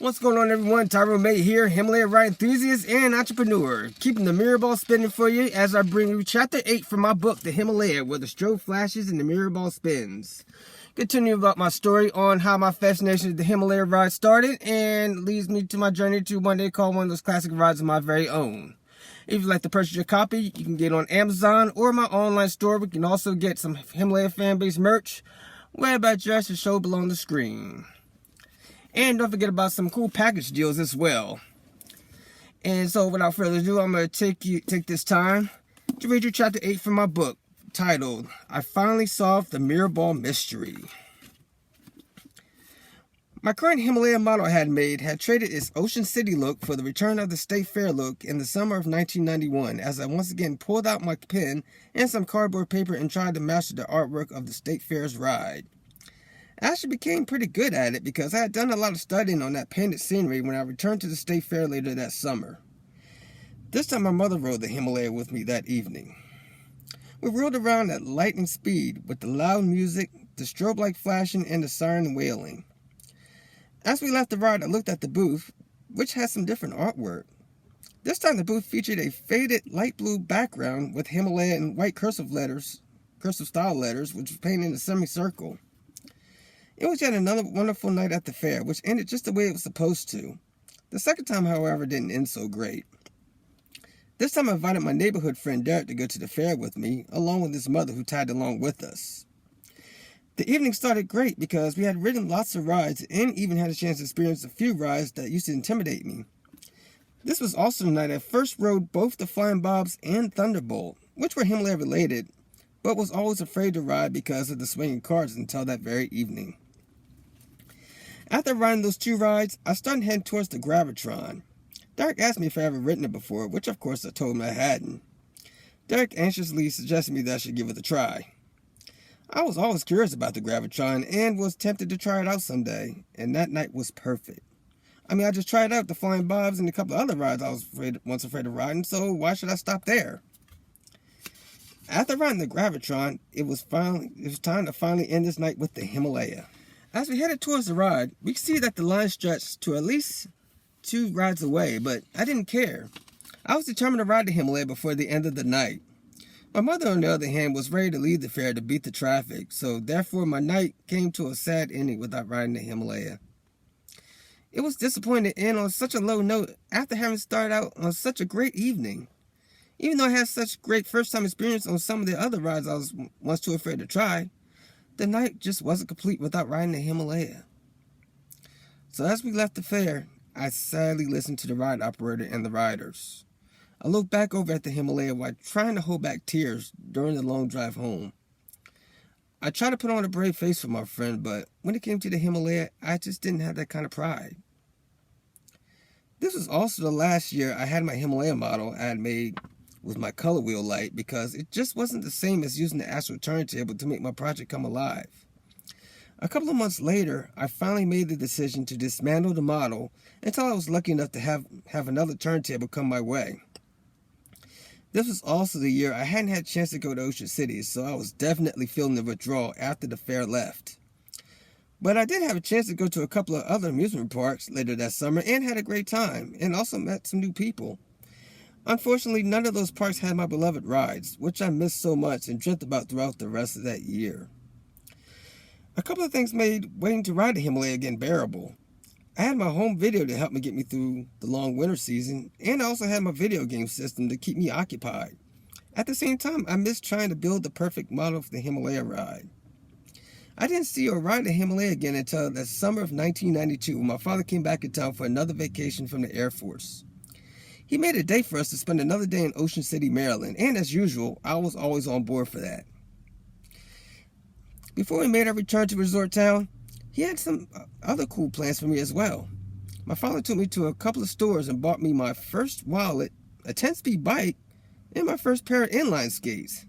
What's going on, everyone? Tyrone May here, Himalaya ride enthusiast and entrepreneur, keeping the mirror ball spinning for you as I bring you Chapter 8 from my book, The Himalaya, where the strobe flashes and the mirror ball spins. Continue about my story on how my fascination with the Himalaya ride started and leads me to my journey to one day call one of those classic rides of my very own. If you'd like to purchase your copy, you can get it on Amazon or my online store. We can also get some Himalaya fan-based merch. Web address is shown below on the screen. And don't forget about some cool package deals as well. And so without further ado, I'm going to take this time to read you Chapter 8 from my book, titled, I Finally Solved the Mirror Ball Mystery. My current Himalaya model I had made had traded its Ocean City look for the return of the State Fair look in the summer of 1991, as I once again pulled out my pen and some cardboard paper and tried to master the artwork of the State Fair's ride. I actually became pretty good at it because I had done a lot of studying on that painted scenery when I returned to the State Fair later that summer. This time my mother rode the Himalaya with me that evening. We rode around at lightning speed with the loud music, the strobe light flashing, and the siren wailing. As we left the ride, I looked at the booth, which had some different artwork. This time the booth featured a faded light blue background with Himalaya and white cursive style letters, which was painted in a semicircle. It was yet another wonderful night at the fair, which ended just the way it was supposed to. The second time, however, didn't end so great. This time I invited my neighborhood friend Derek to go to the fair with me, along with his mother who tagged along with us. The evening started great because we had ridden lots of rides and even had a chance to experience a few rides that used to intimidate me. This was also the night I first rode both the Flying Bobs and Thunderbolt, which were Himalaya related, but was always afraid to ride because of the swinging cars until that very evening. After riding those two rides, I started heading towards the Gravitron. Derek asked me if I ever ridden it before, which of course I told him I hadn't. Derek anxiously suggested me that I should give it a try. I was always curious about the Gravitron and was tempted to try it out someday, and that night was perfect. I just tried out the Flying Bobs and a couple of other rides I was once afraid of riding, so why should I stop there? After riding the Gravitron, it was time to finally end this night with the Himalaya. As we headed towards the ride, we could see that the line stretched to at least 2 rides away, but I didn't care. I was determined to ride the Himalaya before the end of the night. My mother, on the other hand, was ready to leave the fair to beat the traffic, so therefore my night came to a sad ending without riding the Himalaya. It was disappointing to end on such a low note after having started out on such a great evening. Even though I had such great first-time experience on some of the other rides I was once too afraid to try, the night just wasn't complete without riding the Himalaya. So as we left the fair, I sadly listened to the ride operator and the riders. I looked back over at the Himalaya while trying to hold back tears during the long drive home. I tried to put on a brave face for my friend, but when it came to the Himalaya, I just didn't have that kind of pride. This was also the last year I had my Himalaya model I had made with my color wheel light because it just wasn't the same as using the actual turntable to make my project come alive. A couple of months later, I finally made the decision to dismantle the model until I was lucky enough to have another turntable come my way. This was also the year I hadn't had a chance to go to Ocean City, so I was definitely feeling the withdrawal after the fair left. But I did have a chance to go to a couple of other amusement parks later that summer and had a great time, and also met some new people. Unfortunately, none of those parks had my beloved rides, which I missed so much and dreamt about throughout the rest of that year. A couple of things made waiting to ride the Himalaya again bearable. I had my home video to help me get me through the long winter season, and I also had my video game system to keep me occupied. At the same time, I missed trying to build the perfect model for the Himalaya ride. I didn't see or ride the Himalaya again until the summer of 1992 when my father came back in town for another vacation from the Air Force. He made a date for us to spend another day in Ocean City, Maryland, and as usual, I was always on board for that. Before we made our return to Resort Town, he had some other cool plans for me as well. My father took me to a couple of stores and bought me my first wallet, a 10-speed bike, and my first pair of inline skates.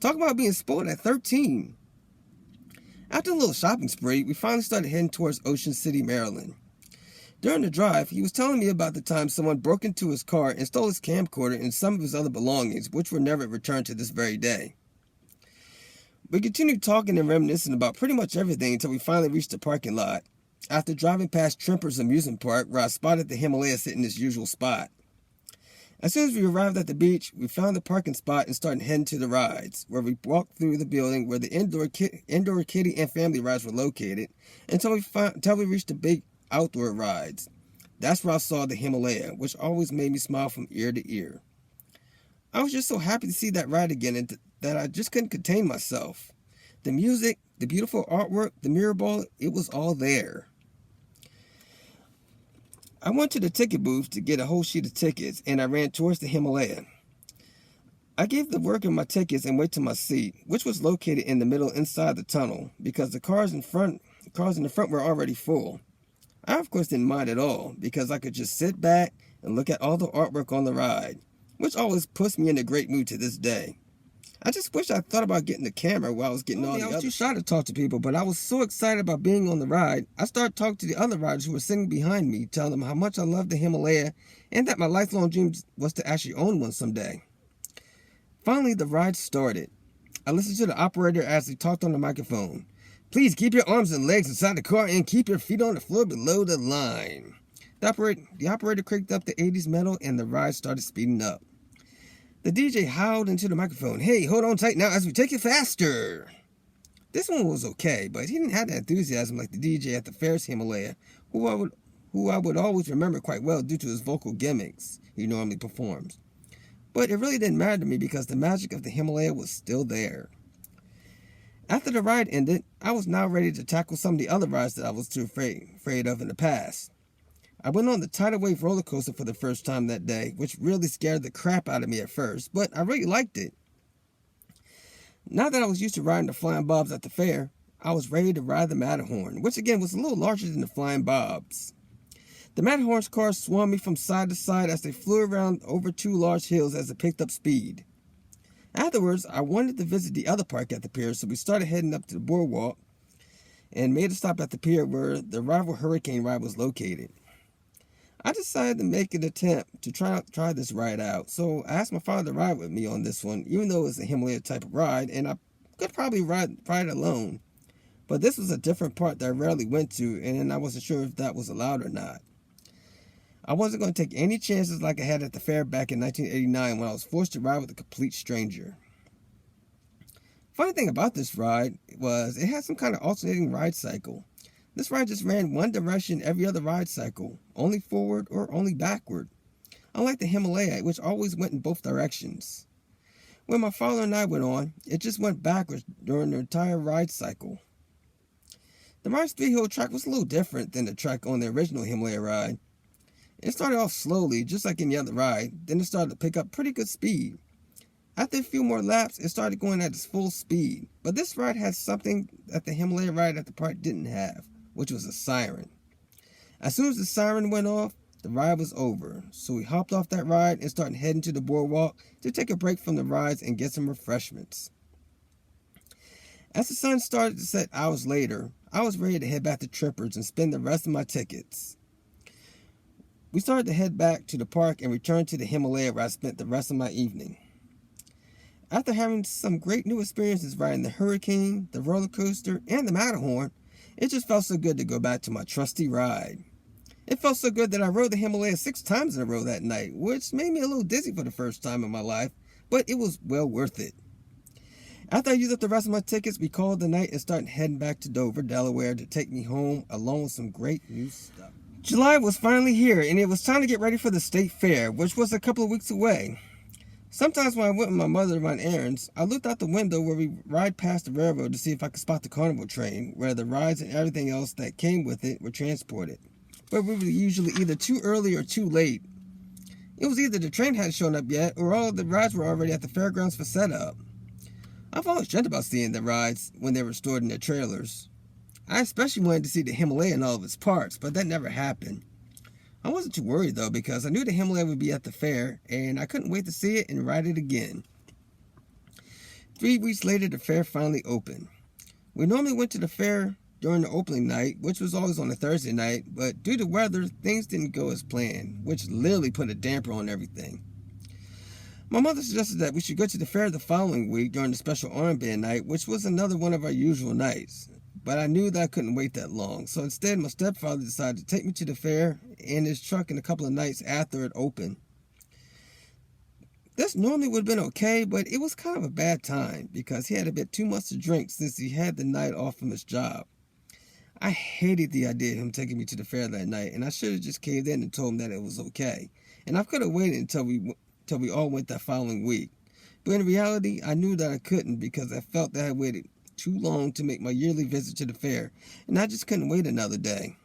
Talk about being spoiled at 13. After a little shopping spree, we finally started heading towards Ocean City, Maryland. During the drive, he was telling me about the time someone broke into his car and stole his camcorder and some of his other belongings, which were never returned to this very day. We continued talking and reminiscing about pretty much everything until we finally reached the parking lot. after driving past Trimper's amusement park where I spotted the Himalaya sitting in its usual spot. As soon as we arrived at the beach, we found a parking spot and started heading to the rides, where we walked through the building where the indoor kiddie and family rides were located until we reached the big outdoor rides. That's where I saw the Himalaya, which always made me smile from ear to ear. I was just so happy to see that ride again and that I just couldn't contain myself. The music, the beautiful artwork, the mirror ball, it was all there. I went to the ticket booth to get a whole sheet of tickets, and I ran towards the Himalaya. I gave the worker my tickets and went to my seat, which was located in the middle inside the tunnel, because the cars in the front were already full. I, of course, didn't mind at all, because I could just sit back and look at all the artwork on the ride, which always puts me in a great mood to this day. I just wish I thought about getting the camera while I was getting all the others. I was too shy to talk to people, but I was so excited about being on the ride, I started talking to the other riders who were sitting behind me, telling them how much I loved the Himalaya and that my lifelong dream was to actually own one someday. Finally, the ride started. I listened to the operator as he talked on the microphone. Please keep your arms and legs inside the car and keep your feet on the floor below the line. The operator cranked up the 80s metal and the ride started speeding up. The DJ howled into the microphone, "Hey, hold on tight now as we take it faster." This one was okay, but he didn't have that enthusiasm like the DJ at the Ferris Himalaya, who I would always remember quite well due to his vocal gimmicks he normally performs. But it really didn't matter to me because the magic of the Himalaya was still there. After the ride ended, I was now ready to tackle some of the other rides that I was too afraid of in the past. I went on the tidal wave roller coaster for the first time that day, which really scared the crap out of me at first, but I really liked it. Now that I was used to riding the Flying Bobs at the fair, I was ready to ride the Matterhorn, which again was a little larger than the Flying Bobs. The Matterhorn's cars swung me from side to side as they flew around over two large hills as it picked up speed. Afterwards, I wanted to visit the other park at the pier, so we started heading up to the boardwalk and made a stop at the pier where the rival Hurricane ride was located. I decided to make an attempt to try this ride out, so I asked my father to ride with me on this one, even though it was a Himalaya type of ride, and I could probably ride it alone. But this was a different part that I rarely went to, and I wasn't sure if that was allowed or not. I wasn't going to take any chances like I had at the fair back in 1989 when I was forced to ride with a complete stranger. Funny thing about this ride was it had some kind of alternating ride cycle. This ride just ran one direction every other ride cycle, only forward or only backward. Unlike the Himalaya, which always went in both directions. When my father and I went on, it just went backwards during the entire ride cycle. The ride's three-hill track was a little different than the track on the original Himalaya ride. It started off slowly, just like any other ride, then it started to pick up pretty good speed. After a few more laps, it started going at its full speed, but this ride had something that the Himalaya ride at the park didn't have, which was a siren. As soon as the siren went off, the ride was over, so we hopped off that ride and started heading to the boardwalk to take a break from the rides and get some refreshments. As the sun started to set hours later, I was ready to head back to Trippers and spend the rest of my tickets. We started to head back to the park and returned to the Himalaya where I spent the rest of my evening. After having some great new experiences riding the Hurricane, the roller coaster, and the Matterhorn, it just felt so good to go back to my trusty ride. It felt so good that I rode the Himalaya 6 times in a row that night, which made me a little dizzy for the first time in my life, but it was well worth it. After I used up the rest of my tickets, we called the night and started heading back to Dover, Delaware to take me home along with some great new stuff. July was finally here, and it was time to get ready for the state fair, which was a couple of weeks away. Sometimes when I went with my mother to run errands, I looked out the window where we ride past the railroad to see if I could spot the carnival train, where the rides and everything else that came with it were transported. But we were usually either too early or too late. It was either the train hadn't shown up yet, or all of the rides were already at the fairgrounds for setup. I've always dreamt about seeing the rides when they were stored in their trailers. I especially wanted to see the Himalaya and all of its parts, but that never happened. I wasn't too worried though, because I knew the Himalaya would be at the fair, and I couldn't wait to see it and ride it again. 3 weeks later, the fair finally opened. We normally went to the fair during the opening night, which was always on a Thursday night, but due to weather, things didn't go as planned, which literally put a damper on everything. My mother suggested that we should go to the fair the following week during the special armband night, which was another one of our usual nights. but I knew that I couldn't wait that long. So instead, my stepfather decided to take me to the fair in his truck in a couple of nights after it opened. This normally would have been okay, but it was kind of a bad time because he had a bit too much to drink since he had the night off from his job. I hated the idea of him taking me to the fair that night, and I should have just caved in and told him that it was okay. And I could have waited until we all went that following week. But in reality, I knew that I couldn't because I felt that I waited too long to make my yearly visit to the fair, and I just couldn't wait another day.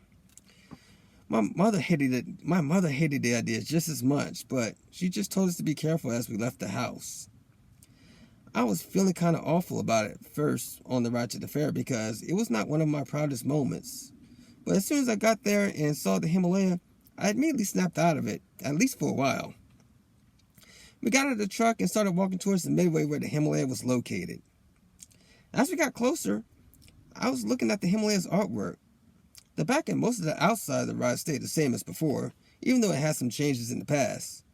My mother hated the idea just as much, but she just told us to be careful as we left the house. I was feeling kind of awful about it first on the ride to the fair because it was not one of my proudest moments. But as soon as I got there and saw the Himalaya, I immediately snapped out of it, at least for a while. We got out of the truck and started walking towards the midway where the Himalaya was located. As we got closer, I was looking at the Himalaya's artwork. The back and most of the outside of the ride stayed the same as before, even though it had some changes in the past.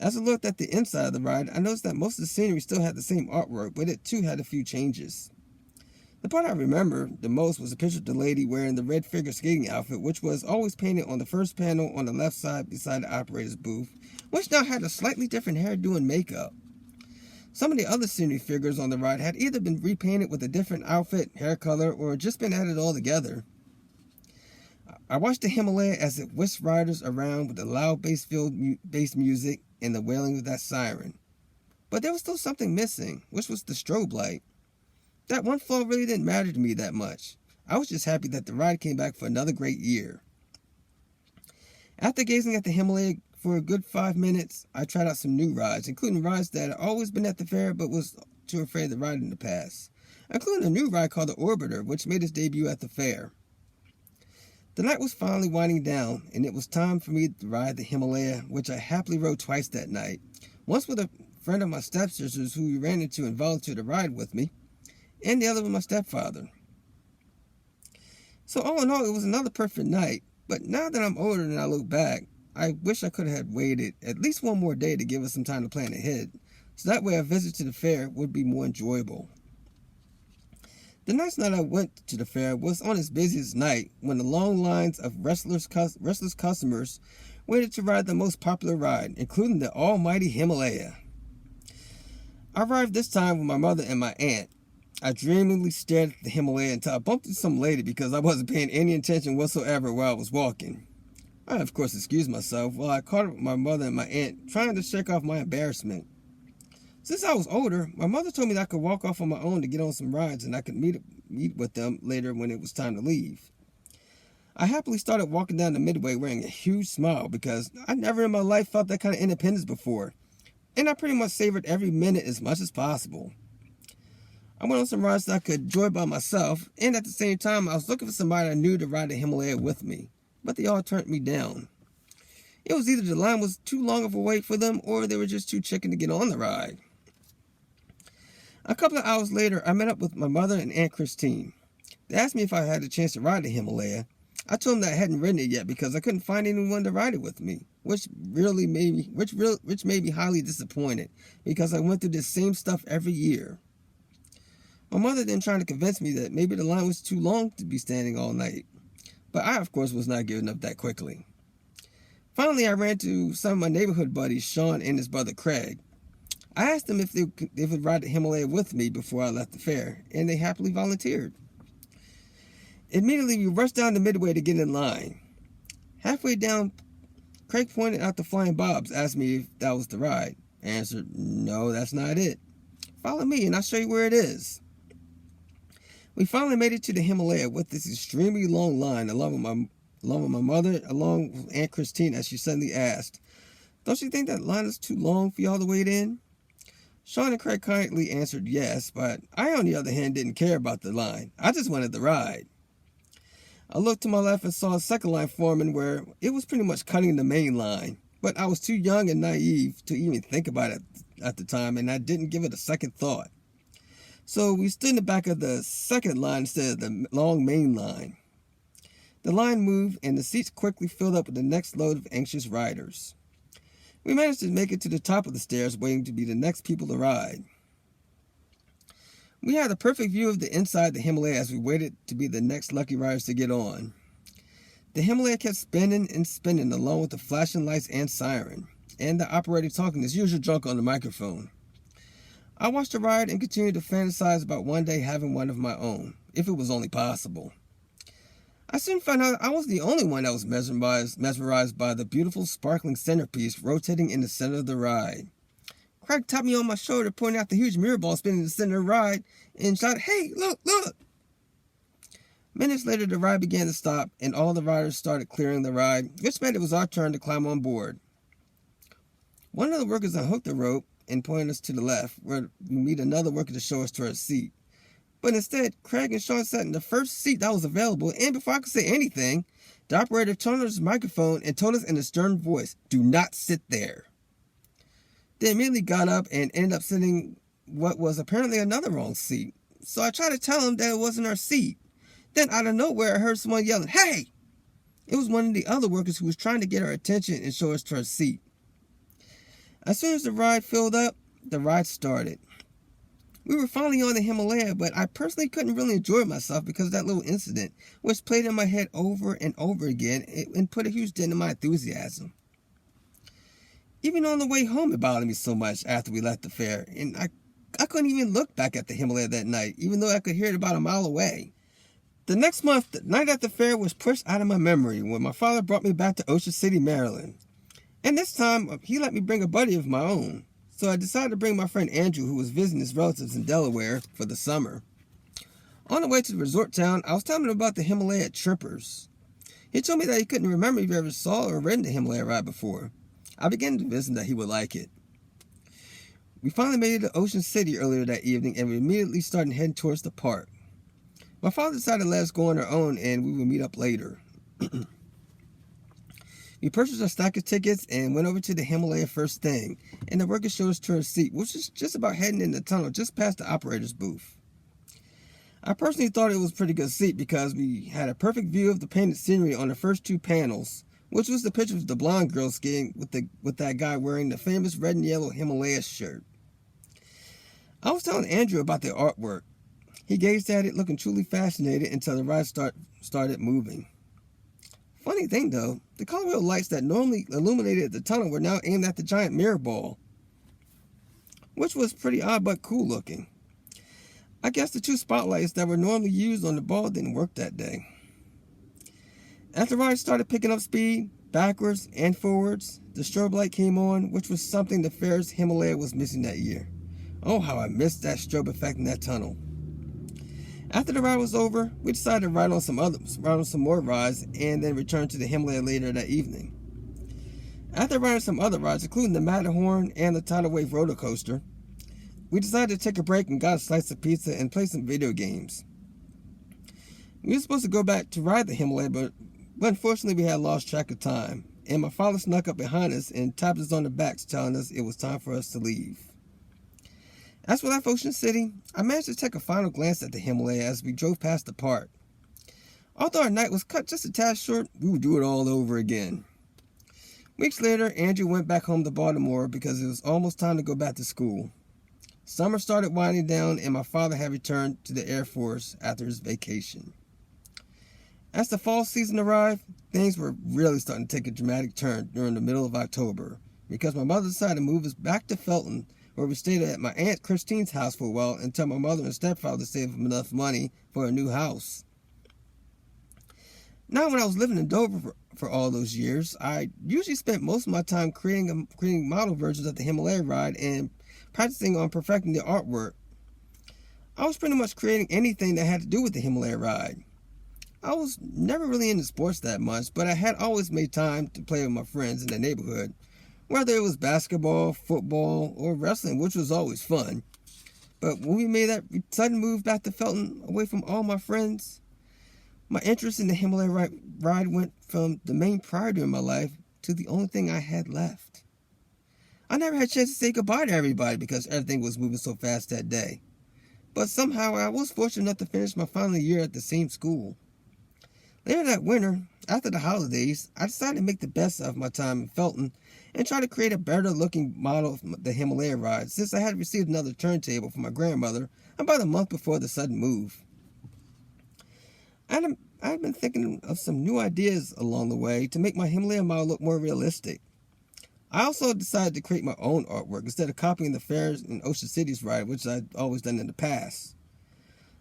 As I looked at the inside of the ride, I noticed that most of the scenery still had the same artwork, but it too had a few changes. The part I remember the most was a picture of the lady wearing the red figure skating outfit, which was always painted on the first panel on the left side beside the operator's booth, which now had a slightly different hairdo and makeup. Some of the other scenery figures on the ride had either been repainted with a different outfit, hair color, or just been added all together. I watched the Himalaya as it whisked riders around with the loud bass music and the wailing of that siren. But there was still something missing, which was the strobe light. That one flaw really didn't matter to me that much. I was just happy that the ride came back for another great year. After gazing at the Himalaya for a good 5 minutes, I tried out some new rides, including rides that had always been at the fair but was too afraid to ride in the past, including a new ride called the Orbiter, which made its debut at the fair. The night was finally winding down, and it was time for me to ride the Himalaya, which I happily rode twice that night. Once with a friend of my stepsister's who we ran into and volunteered to ride with me, and the other with my stepfather. So all in all, it was another perfect night, but now that I'm older and I look back, I wish I could have waited at least one more day to give us some time to plan ahead, so that way our visit to the fair would be more enjoyable. The next night I went to the fair was on its busiest night when the long lines of restless customers waited to ride the most popular ride, including the almighty Himalaya. I arrived this time with my mother and my aunt. I dreamily stared at the Himalaya until I bumped into some lady because I wasn't paying any attention whatsoever while I was walking. I, of course, excused myself while I caught up with my mother and my aunt, trying to shake off my embarrassment. Since I was older, my mother told me that I could walk off on my own to get on some rides and I could meet with them later when it was time to leave. I happily started walking down the midway wearing a huge smile because I never in my life felt that kind of independence before, and I pretty much savored every minute as much as possible. I went on some rides that I could enjoy by myself, and at the same time I was looking for somebody I knew to ride the Himalaya with me, but they all turned me down. It was either the line was too long of a wait for them or they were just too chicken to get on the ride. A couple of hours later, I met up with my mother and Aunt Christine. They asked me if I had a chance to ride the Himalaya. I told them that I hadn't ridden it yet because I couldn't find anyone to ride it with me, which made me highly disappointed because I went through this same stuff every year. My mother then tried to convince me that maybe the line was too long to be standing all night, but I, of course, was not giving up that quickly. Finally, I ran to some of my neighborhood buddies, Sean and his brother Craig. I asked them if they would ride the Himalaya with me before I left the fair, and they happily volunteered. Immediately, we rushed down the midway to get in line. Halfway down, Craig pointed out the Flying Bobs, asked me if that was the ride. I answered, "No, that's not it. Follow me and I'll show you where it is." We finally made it to the Himalaya with this extremely long line along with my mother, along with Aunt Christine, as she suddenly asked, "Don't you think that line is too long for y'all to wait in?" Sean and Craig kindly answered yes, but I, on the other hand, didn't care about the line. I just wanted the ride. I looked to my left and saw a second line forming where it was pretty much cutting the main line, but I was too young and naive to even think about it at the time, and I didn't give it a second thought. So we stood in the back of the second line instead of the long main line. The line moved, and the seats quickly filled up with the next load of anxious riders. We managed to make it to the top of the stairs, waiting to be the next people to ride. We had a perfect view of the inside of the Himalaya as we waited to be the next lucky riders to get on. The Himalaya kept spinning and spinning along with the flashing lights and siren, and the operator talking his usual junk on the microphone. I watched the ride and continued to fantasize about one day having one of my own, if it was only possible. I soon found out I wasn't the only one that was mesmerized by the beautiful sparkling centerpiece rotating in the center of the ride. Craig tapped me on my shoulder, pointing out the huge mirror ball spinning in the center of the ride, and shouted, "Hey, look, look!" Minutes later, the ride began to stop, and all the riders started clearing the ride, which meant it was our turn to climb on board. One of the workers unhooked the rope and pointed us to the left, where we meet another worker to show us to our seat. But instead, Craig and Sean sat in the first seat that was available, and before I could say anything, the operator turned on his microphone and told us in a stern voice, "Do not sit there." They immediately got up and ended up sitting what was apparently another wrong seat. So I tried to tell them that it wasn't our seat. Then out of nowhere, I heard someone yelling, "Hey!" It was one of the other workers who was trying to get our attention and show us to our seat. As soon as the ride filled up, the ride started. We were finally on the Himalaya, but I personally couldn't really enjoy myself because of that little incident, which played in my head over and over again and put a huge dent in my enthusiasm. Even on the way home, it bothered me so much after we left the fair, and I couldn't even look back at the Himalaya that night, even though I could hear it about a mile away. The next month, the night at the fair was pushed out of my memory when my father brought me back to Ocean City, Maryland. And this time, he let me bring a buddy of my own. So I decided to bring my friend Andrew, who was visiting his relatives in Delaware for the summer. On the way to the resort town, I was telling him about the Himalaya trippers. He told me that he couldn't remember if he ever saw or ridden the Himalaya ride before. I began to convince him that he would like it. We finally made it to Ocean City earlier that evening, and we immediately started heading towards the park. My father decided to let us go on our own, and we would meet up later. We purchased our stack of tickets and went over to the Himalaya first thing, and the worker showed us to our seat, which was just about heading in the tunnel just past the operator's booth. I personally thought it was a pretty good seat because we had a perfect view of the painted scenery on the first two panels, which was the picture of the blonde girl skiing with that guy wearing the famous red and yellow Himalaya shirt. I was telling Andrew about the artwork. He gazed at it looking truly fascinated until the ride started moving. Funny thing though, the color wheel lights that normally illuminated the tunnel were now aimed at the giant mirror ball, which was pretty odd but cool looking. I guess the two spotlights that were normally used on the ball didn't work that day. As the ride started picking up speed, backwards and forwards, the strobe light came on, which was something the fair's Himalaya was missing that year. Oh, how I missed that strobe effect in that tunnel. After the ride was over, we decided to ride on some more rides and then return to the Himalaya later that evening. After riding some other rides, including the Matterhorn and the tidal wave roller coaster, we decided to take a break and got a slice of pizza and play some video games. We were supposed to go back to ride the Himalaya, but unfortunately we had lost track of time, and my father snuck up behind us and tapped us on the backs, telling us it was time for us to leave. As we left Ocean City, I managed to take a final glance at the Himalaya as we drove past the park. Although our night was cut just a tad short, we would do it all over again. Weeks later, Andrew went back home to Baltimore because it was almost time to go back to school. Summer started winding down, and my father had returned to the Air Force after his vacation. As the fall season arrived, things were really starting to take a dramatic turn during the middle of October because my mother decided to move us back to Felton, where we stayed at my Aunt Christine's house for a while until my mother and stepfather saved enough money for a new house. Now, when I was living in Dover for all those years, I usually spent most of my time creating model versions of the Himalaya ride and practicing on perfecting the artwork. I was pretty much creating anything that had to do with the Himalaya ride. I was never really into sports that much, but I had always made time to play with my friends in the neighborhood, whether it was basketball, football, or wrestling, which was always fun. But when we made that sudden move back to Felton, away from all my friends, my interest in the Himalaya ride went from the main priority in my life to the only thing I had left. I never had a chance to say goodbye to everybody because everything was moving so fast that day. But somehow I was fortunate enough to finish my final year at the same school. Later that winter, after the holidays, I decided to make the best of my time in Felton and try to create a better looking model of the Himalaya ride since I had received another turntable from my grandmother about a month before the sudden move. I'd been thinking of some new ideas along the way to make my Himalaya model look more realistic. I also decided to create my own artwork instead of copying the Fairs and Ocean Cities ride, which I'd always done in the past.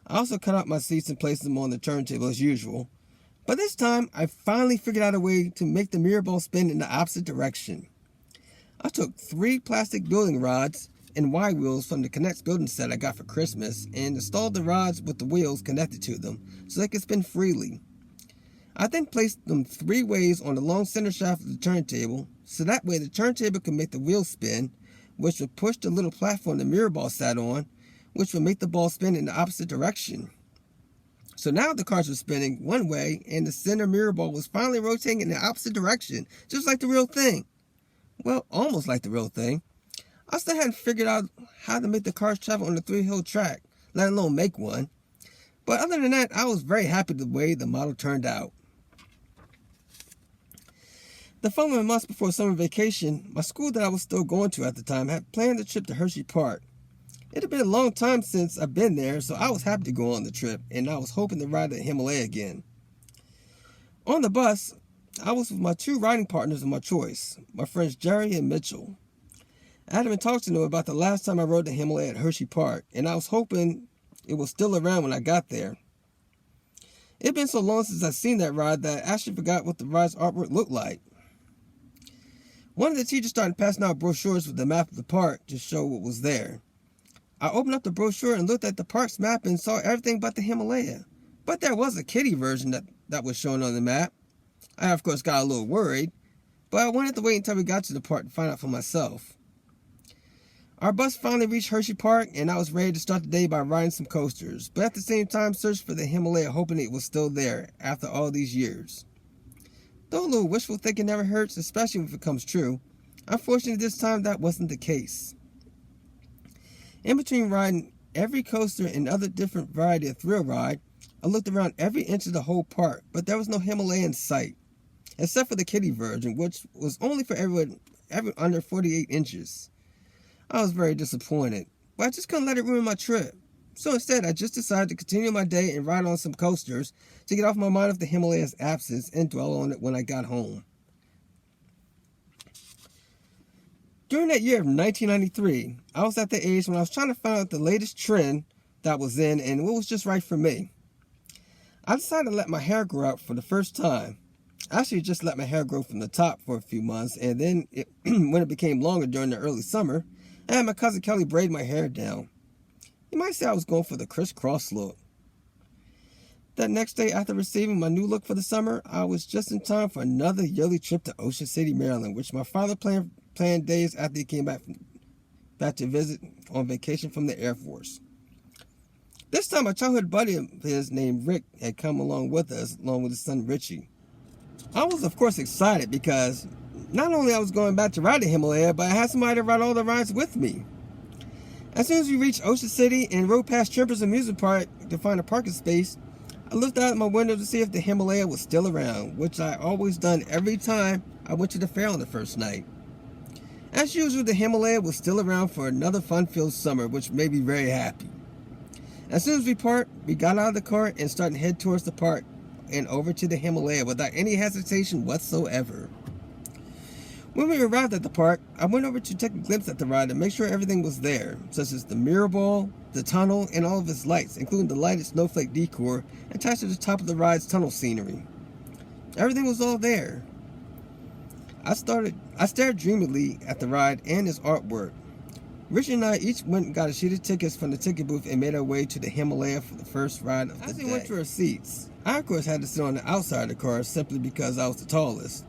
I also cut out my seats and placed them on the turntable as usual. But this time, I finally figured out a way to make the mirror ball spin in the opposite direction. I took 3 plastic building rods and Y wheels from the Connects building set I got for Christmas and installed the rods with the wheels connected to them so they could spin freely. I then placed them 3 ways on the long center shaft of the turntable, so that way the turntable could make the wheels spin, which would push the little platform the mirror ball sat on, which would make the ball spin in the opposite direction. So now the cars were spinning one way, and the center mirror ball was finally rotating in the opposite direction, just like the real thing. Well, almost like the real thing. I still hadn't figured out how to make the cars travel on the 3-hill track, let alone make one. But other than that, I was very happy with the way the model turned out. The following months before summer vacation, my school that I was still going to at the time had planned a trip to Hershey Park. It had been a long time since I'd been there, so I was happy to go on the trip, and I was hoping to ride the Himalaya again. On the bus, I was with my 2 riding partners of my choice, my friends Jerry and Mitchell. I hadn't been talking to them about the last time I rode the Himalaya at Hershey Park, and I was hoping it was still around when I got there. It had been so long since I'd seen that ride that I actually forgot what the ride's artwork looked like. One of the teachers started passing out brochures with the map of the park to show what was there. I opened up the brochure and looked at the park's map and saw everything but the Himalaya. But there was a kiddie version that was shown on the map. I, of course, got a little worried, but I wanted to wait until we got to the park to find out for myself. Our bus finally reached Hershey Park, and I was ready to start the day by riding some coasters, but at the same time searched for the Himalaya, hoping it was still there after all these years. Though a little wishful thinking never hurts, especially if it comes true, unfortunately this time that wasn't the case. In between riding every coaster and other different variety of thrill ride, I looked around every inch of the whole park, but there was no Himalaya in sight, except for the kiddie version, which was only for everyone under 48 inches. I was very disappointed, but I just couldn't let it ruin my trip. So instead, I just decided to continue my day and ride on some coasters to get off my mind of the Himalaya's absence and dwell on it when I got home. During that year of 1993, I was at the age when I was trying to find out the latest trend that was in and what was just right for me. I decided to let my hair grow out for the first time. I actually just let my hair grow from the top for a few months, and then when it became longer during the early summer, I had my cousin Kelly braid my hair down. You might say I was going for the crisscross look. That next day after receiving my new look for the summer, I was just in time for another yearly trip to Ocean City, Maryland, which my father planned days after he came back to visit on vacation from the Air Force. This time, a childhood buddy of his named Rick had come along with us, along with his son Richie. I was, of course, excited because not only I was going back to ride the Himalaya, but I had somebody to ride all the rides with me. As soon as we reached Ocean City and rode past Trippers Amusement Park to find a parking space, I looked out my window to see if the Himalaya was still around, which I always done every time I went to the fair on the first night. As usual, the Himalaya was still around for another fun-filled summer, which made me very happy. As soon as we parked, we got out of the car and started to head towards the park and over to the Himalaya without any hesitation whatsoever. When we arrived at the park, I went over to take a glimpse at the ride and make sure everything was there, such as the mirror ball, the tunnel, and all of its lights, including the lighted snowflake decor attached to the top of the ride's tunnel scenery. Everything was all there. I stared dreamily at the ride and its artwork. Richard and I each went and got a sheet of tickets from the ticket booth and made our way to the Himalaya for the first ride of the day. As we went to our seats, I of course had to sit on the outside of the car simply because I was the tallest.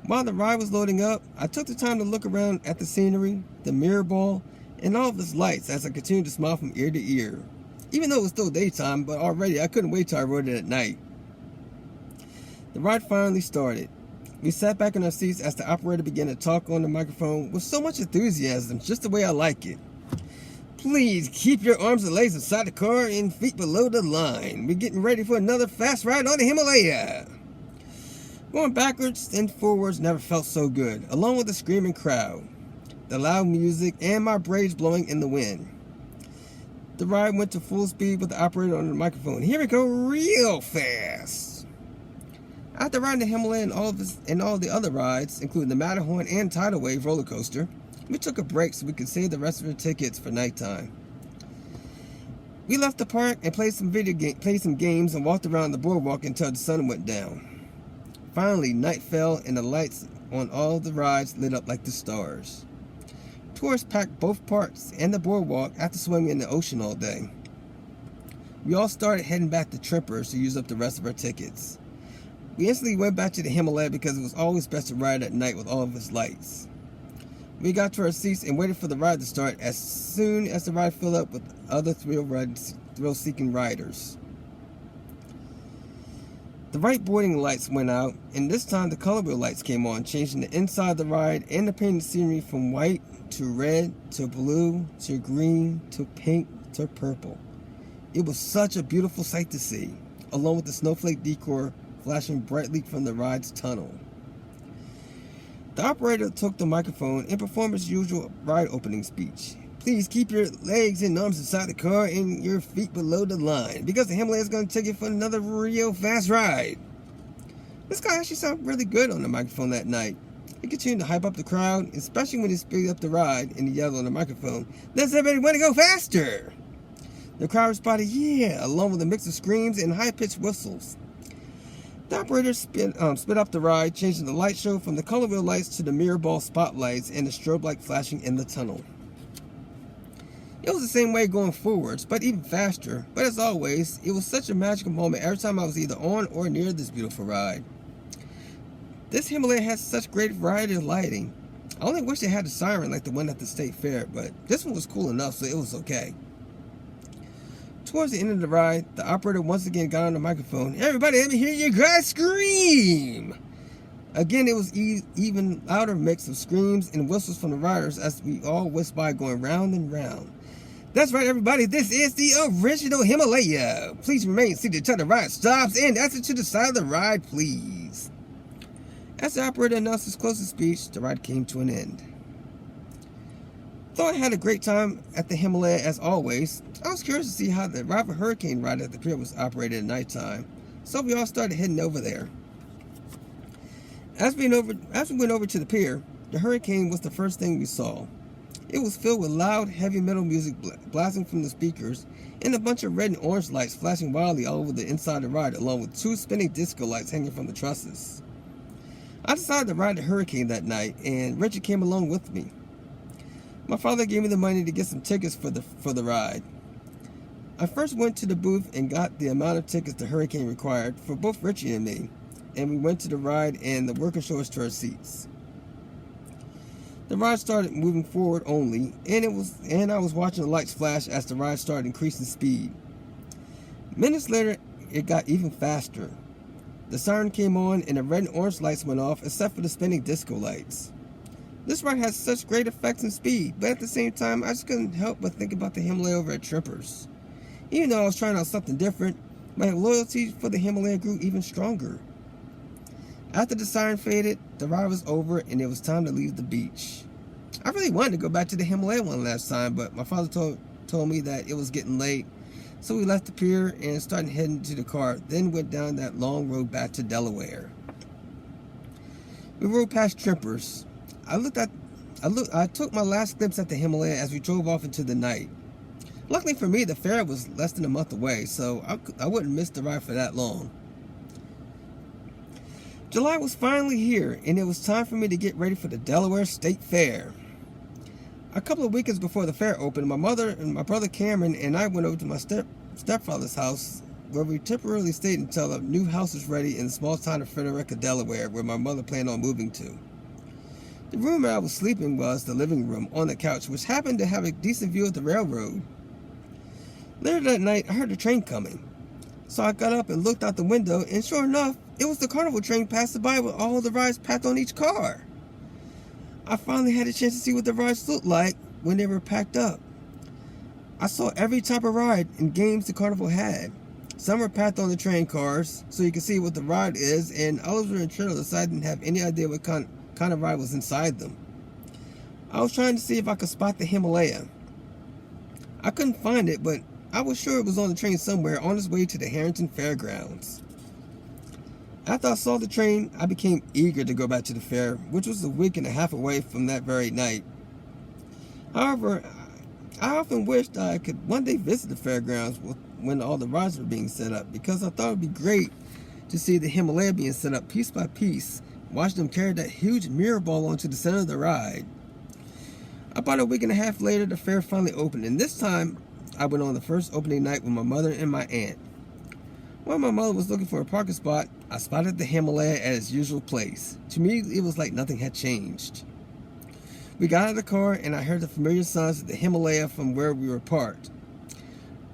While the ride was loading up, I took the time to look around at the scenery, the mirror ball, and all of its lights as I continued to smile from ear to ear. Even though it was still daytime, but already I couldn't wait till I rode it at night. The ride finally started. We sat back in our seats as the operator began to talk on the microphone with so much enthusiasm, just the way I like it. Please keep your arms and legs inside the car and feet below the line. We're getting ready for another fast ride on the Himalaya. Going backwards and forwards never felt so good, along with the screaming crowd, the loud music, and my braids blowing in the wind. The ride went to full speed with the operator on the microphone. Here we go, real fast. After riding the Himalaya and all the other rides, including the Matterhorn and Tidal Wave roller coaster, we took a break so we could save the rest of our tickets for nighttime. We left the park and played some games and walked around the boardwalk until the sun went down. Finally, night fell and the lights on all the rides lit up like the stars. Tourists packed both parks and the boardwalk after swimming in the ocean all day. We all started heading back to Trippers to use up the rest of our tickets. We instantly went back to the Himalaya because it was always best to ride at night with all of its lights. We got to our seats and waited for the ride to start as soon as the ride filled up with other thrill-seeking riders. The right boarding lights went out, and this time the color wheel lights came on, changing the inside of the ride and the painted scenery from white to red to blue to green to pink to purple. It was such a beautiful sight to see, along with the snowflake decor flashing brightly from the ride's tunnel. The operator took the microphone and performed his usual ride opening speech. Please keep your legs and arms inside the car and your feet below the line, because the Himalaya is going to take you for another real fast ride. This guy actually sounded really good on the microphone that night. He continued to hype up the crowd, especially when he speeded up the ride and he yelled on the microphone, "Does everybody want to go faster?" The crowd responded, "Yeah," along with a mix of screams and high-pitched whistles. The operator sped up the ride, changing the light show from the color wheel lights to the mirror ball spotlights and the strobe light flashing in the tunnel. It was the same way going forwards, but even faster. But as always, it was such a magical moment every time I was either on or near this beautiful ride. This Himalaya has such great variety of lighting. I only wish it had a siren like the one at the State Fair, but this one was cool enough, so it was okay. Towards the end of the ride, the operator once again got on the microphone. "Everybody, let me hear you guys scream!" Again, it was even louder mix of screams and whistles from the riders as we all whisked by going round and round. That's right, everybody, this is the original Himalaya. Please remain seated until the ride stops and exit to the side of the ride, please. As the operator announced his closing speech, the ride came to an end. Though I had a great time at the Himalaya as always, I was curious to see how the rival hurricane ride at the pier was operated at nighttime, so we all started heading over there. As we went over to the pier, the hurricane was the first thing we saw. It was filled with loud, heavy metal music blasting from the speakers, and a bunch of red and orange lights flashing wildly all over the inside of the ride, along with 2 spinning disco lights hanging from the trusses. I decided to ride the hurricane that night, and Richard came along with me. My father gave me the money to get some tickets for the ride. I first went to the booth and got the amount of tickets the hurricane required for both Richie and me, and we went to the ride and the worker showed us to our seats. The ride started moving forward only, and I was watching the lights flash as the ride started increasing speed. Minutes later, it got even faster. The siren came on and the red and orange lights went off, except for the spinning disco lights. This ride has such great effects and speed, but at the same time, I just couldn't help but think about the Himalaya over at Trippers. Even though I was trying out something different, my loyalty for the Himalaya grew even stronger. After the siren faded, the ride was over and it was time to leave the beach. I really wanted to go back to the Himalaya one last time, but my father told me that it was getting late, so we left the pier and started heading to the car, then went down that long road back to Delaware. We rode past Trippers. I took my last glimpse at the Himalaya as we drove off into the night. Luckily for me, the fair was less than a month away, so I wouldn't miss the ride for that long. July was finally here, and it was time for me to get ready for the Delaware State Fair. A couple of weekends before the fair opened, my mother and my brother Cameron and I went over to my stepfather's house, where we temporarily stayed until a new house was ready in the small town of Frederica, Delaware, where my mother planned on moving to. The room where I was sleeping was the living room on the couch, which happened to have a decent view of the railroad. Later that night, I heard a train coming. So I got up and looked out the window, and sure enough, it was the carnival train passing by with all the rides packed on each car. I finally had a chance to see what the rides looked like when they were packed up. I saw every type of ride and games the carnival had. Some were packed on the train cars, so you could see what the ride is, and others were in trailers, so I didn't have any idea what kind of ride was inside them. I was trying to see if I could spot the Himalaya. I couldn't find it, but I was sure it was on the train somewhere on its way to the Harrington Fairgrounds. After I saw the train, I became eager to go back to the fair, which was a week and a half away from that very night. However, I often wished I could one day visit the fairgrounds when all the rides were being set up, because I thought it would be great to see the Himalaya being set up piece by piece, watch them carry that huge mirror ball onto the center of the ride. About a week and a half later, the fair finally opened, and this time I went on the first opening night with my mother and my aunt. While my mother was looking for a parking spot, I spotted the Himalaya at its usual place. To me, it was like nothing had changed. We got out of the car and I heard the familiar sounds of the Himalaya from where we were parked.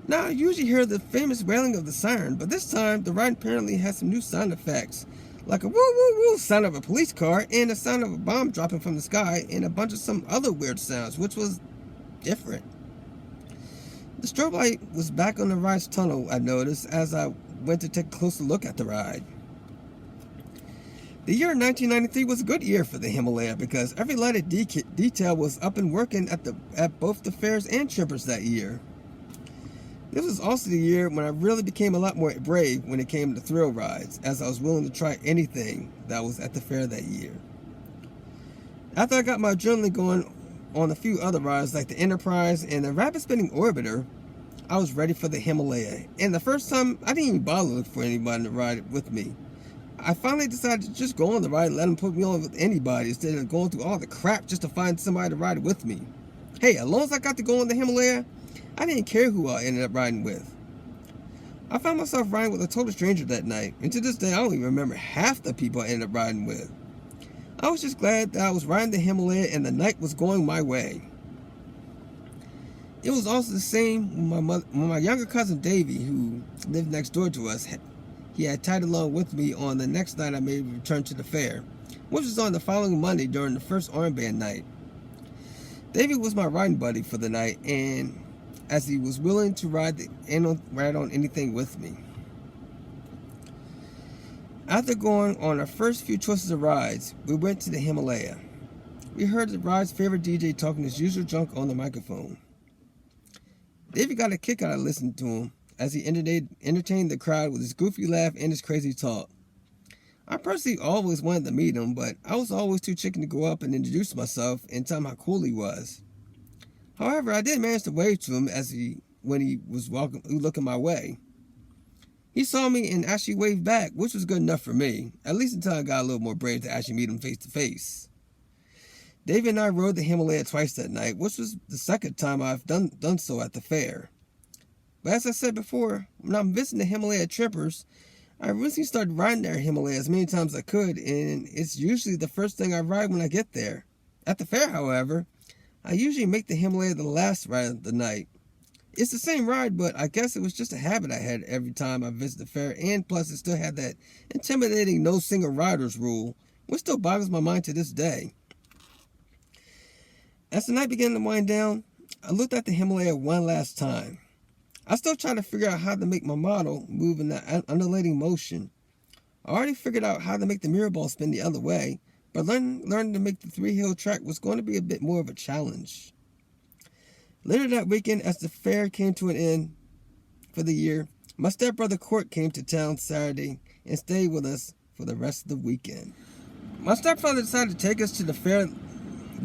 Now, I usually hear the famous wailing of the siren, but this time the ride apparently had some new sound effects, like a woo woo woo sound of a police car and the sound of a bomb dropping from the sky and a bunch of some other weird sounds, which was different. The strobe light was back on the ride's tunnel, I noticed, as I went to take a closer look at the ride. The year 1993 was a good year for the Himalaya because every lighted detail was up and working at both the fairs and Trippers that year. This was also the year when I really became a lot more brave when it came to thrill rides, as I was willing to try anything that was at the fair that year. After I got my adrenaline going on a few other rides like the Enterprise and the Rapid Spinning Orbiter, I was ready for the Himalaya, and the first time I didn't even bother looking for anybody to ride with me. I finally decided to just go on the ride and let them put me on with anybody instead of going through all the crap just to find somebody to ride with me. Hey, as long as I got to go on the Himalaya, I didn't care who I ended up riding with. I found myself riding with a total stranger that night, and to this day I don't even remember half the people I ended up riding with. I was just glad that I was riding the Himalaya and the night was going my way. It was also the same when my younger cousin Davey, who lived next door to us, he had tied along with me on the next night I made a return to the fair, which was on the following Monday during the first armband night. Davey was my riding buddy for the night, and as he was willing to ride on anything with me. After going on our first few choices of rides, we went to the Himalaya. We heard the ride's favorite DJ talking his usual junk on the microphone. Davey got a kick out of listening to him as he entertained the crowd with his goofy laugh and his crazy talk. I personally always wanted to meet him, but I was always too chicken to go up and introduce myself and tell him how cool he was. However, I did manage to wave to him when he was looking my way. He saw me and actually waved back, which was good enough for me, at least until I got a little more brave to actually meet him face to face. David and I rode the Himalaya twice that night, which was the second time I've done so at the fair. But as I said before, when I'm visiting the Himalaya Trippers, I recently started riding their Himalaya as many times as I could, and it's usually the first thing I ride when I get there. At the fair, however, I usually make the Himalaya the last ride of the night. It's the same ride, but I guess it was just a habit I had every time I visit the fair, and plus it still had that intimidating no single riders rule, which still boggles my mind to this day. As the night began to wind down, I looked at the Himalaya one last time. I still tried to figure out how to make my model move in that undulating motion. I already figured out how to make the mirror ball spin the other way, but learning to make the three-hill track was going to be a bit more of a challenge. Later that weekend, as the fair came to an end for the year, my stepbrother Court came to town Saturday and stayed with us for the rest of the weekend. My stepfather decided to take us to the fair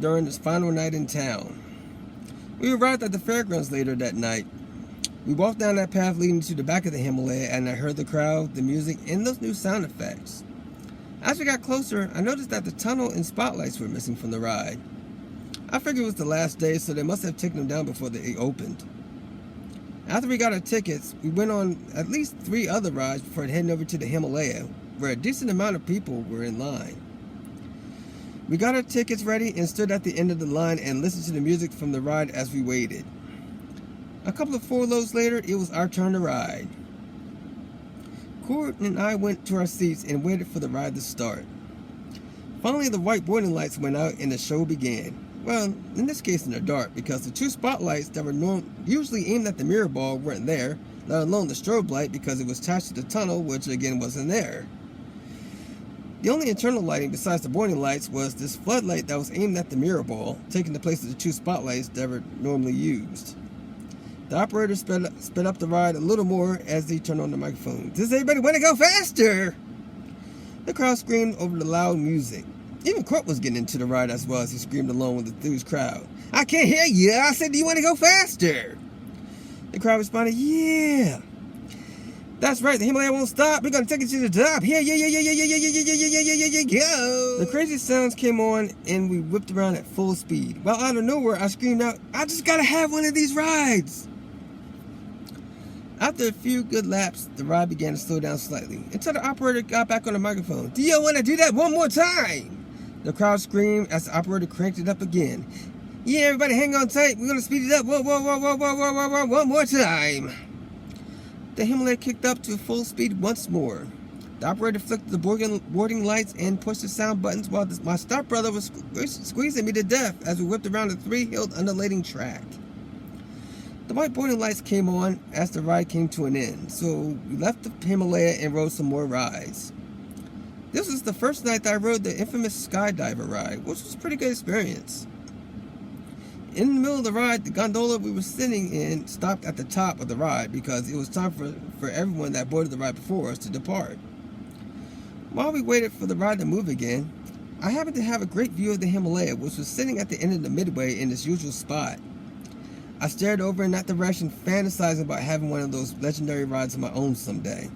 during his final night in town. We arrived at the fairgrounds later that night. We walked down that path leading to the back of the Himalaya, and I heard the crowd, the music, and those new sound effects. As we got closer, I noticed that the tunnel and spotlights were missing from the ride. I figured it was the last day, so they must have taken them down before they opened. After we got our tickets, we went on at least 3 other rides before heading over to the Himalaya, where a decent amount of people were in line. We got our tickets ready and stood at the end of the line and listened to the music from the ride as we waited. A couple of 4 loads later, it was our turn to ride. Court and I went to our seats and waited for the ride to start. Finally, the white boarding lights went out and the show began. Well, in this case in the dark, because the 2 spotlights that were usually aimed at the mirror ball weren't there, let alone the strobe light because it was attached to the tunnel, which again wasn't there. The only internal lighting besides the boarding lights was this floodlight that was aimed at the mirror ball, taking the place of the 2 spotlights that were normally used. The operator sped up the ride a little more as they turned on the microphone. Does everybody want to go faster? The crowd screamed over the loud music. Even Court was getting into the ride as well as he screamed along with the enthused crowd. I can't hear you. I said, do you want to go faster? The crowd responded, yeah. That's right, the Himalaya won't stop. We're going to take it to the top. Here, go. The crazy sounds came on and we whipped around at full speed. Well, out of nowhere, I screamed out, I just got to have one of these rides. After a few good laps, the ride began to slow down slightly until the operator got back on the microphone. Do you want to do that one more time? The crowd screamed as the operator cranked it up again. Yeah, everybody hang on tight. We're going to speed it up. One more time. The Himalaya kicked up to full speed once more. The operator flicked the boarding lights and pushed the sound buttons while my stepbrother was squeezing me to death as we whipped around the three-hilled undulating track. The white boarding lights came on as the ride came to an end, so we left the Himalaya and rode some more rides. This was the first night that I rode the infamous skydiver ride, which was a pretty good experience. In the middle of the ride, the gondola we were sitting in stopped at the top of the ride because it was time for everyone that boarded the ride before us to depart. While we waited for the ride to move again, I happened to have a great view of the Himalaya, which was sitting at the end of the midway in its usual spot. I stared over in that direction, fantasizing about having one of those legendary rides of my own someday.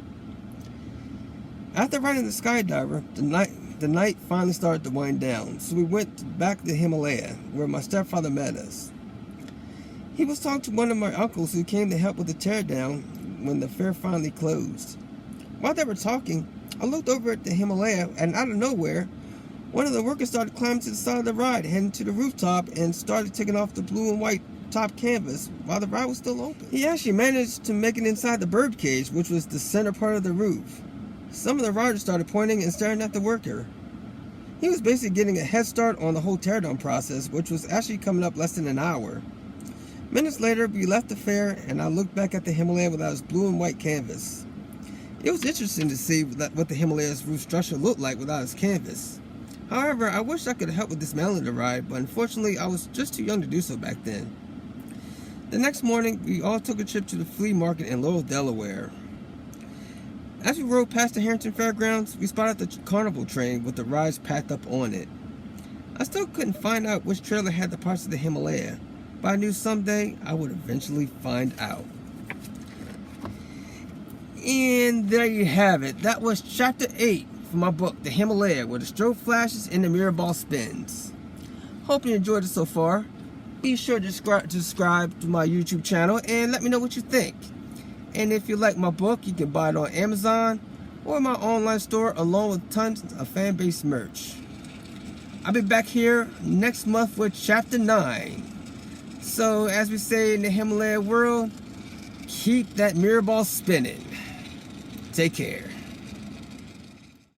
After riding the skydiver, the night finally started to wind down, so we went back to the Himalaya, where my stepfather met us. He was talking to one of my uncles who came to help with the teardown when the fair finally closed. While they were talking, I looked over at the Himalaya, and out of nowhere, one of the workers started climbing to the side of the ride, heading to the rooftop, and started taking off the blue and white top canvas while the ride was still open. He actually managed to make it inside the bird cage, which was the center part of the roof. Some of the riders started pointing and staring at the worker. He was basically getting a head start on the whole teardown process, which was actually coming up less than an hour. Minutes later, we left the fair, and I looked back at the Himalaya without its blue and white canvas. It was interesting to see what the Himalaya's roof structure looked like without its canvas. However, I wish I could help with dismantling the ride, but unfortunately, I was just too young to do so back then. The next morning, we all took a trip to the flea market in Laurel, Delaware. As we rode past the Harrington Fairgrounds, we spotted the carnival train with the rides packed up on it. I still couldn't find out which trailer had the parts of the Himalaya, but I knew someday I would eventually find out. And there you have it. That was chapter 8 from my book, The Himalaya, where the strobe flashes and the mirror ball spins. Hope you enjoyed it so far. Be sure to subscribe to my YouTube channel and let me know what you think. And if you like my book, you can buy it on Amazon or my online store along with tons of fan-based merch. I'll be back here next month with chapter 9. So as we say in the Himalaya world, keep that mirror ball spinning. Take care.